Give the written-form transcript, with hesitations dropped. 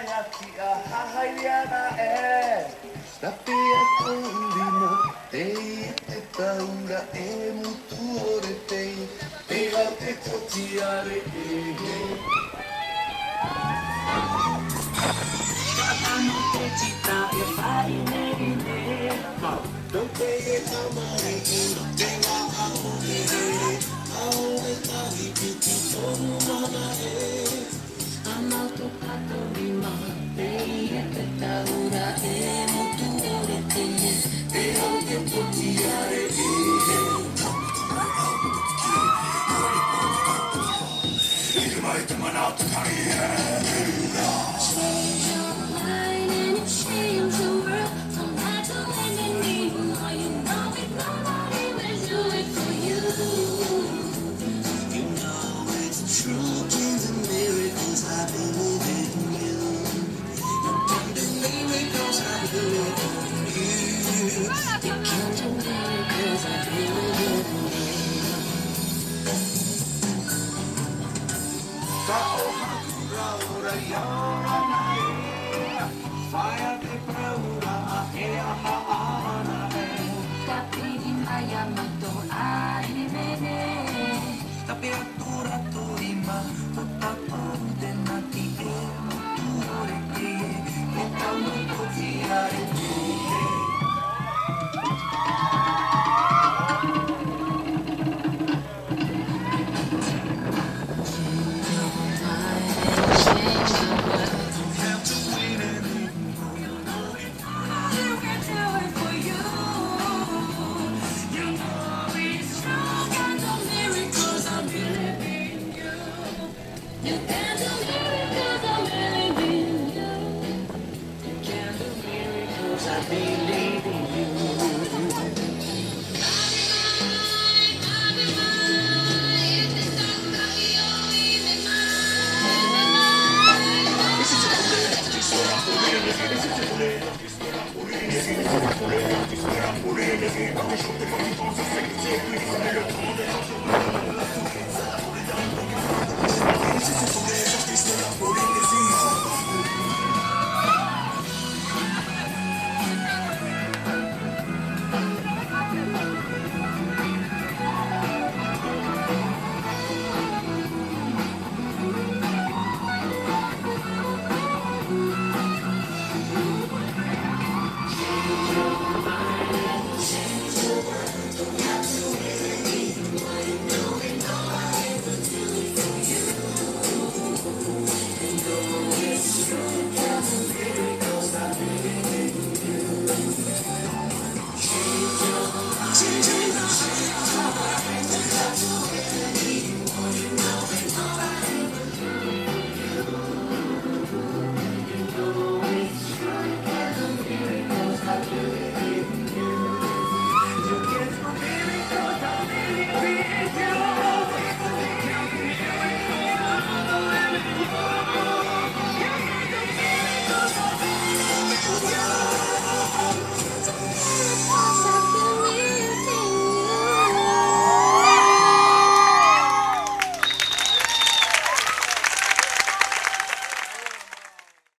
Tapi aku lima tei te taura e mutu ore tei te au te kotiare Katano te tita e whai neri ne Don't te e tamari e no te ngā au e he Au e tahi piti tonu mana e Amau to kato rima tei e te taura e mutu ore tei te au te kotiare e Ike mai te mana te kari e Change your mind and you change the world Don't matter when you need one You know it, nobody will do it for you You know it's true Dreams and miracles I believe in you And the miracles I believe in you You can't do miracles I believe in you Taura yara nae Whaia te praura a he aha ana e Tapiri mai a mato ai mene Tape atura toima O tapu te nati e mutu ore ke E tau no koti are te Ti spera pure, ti spera pure,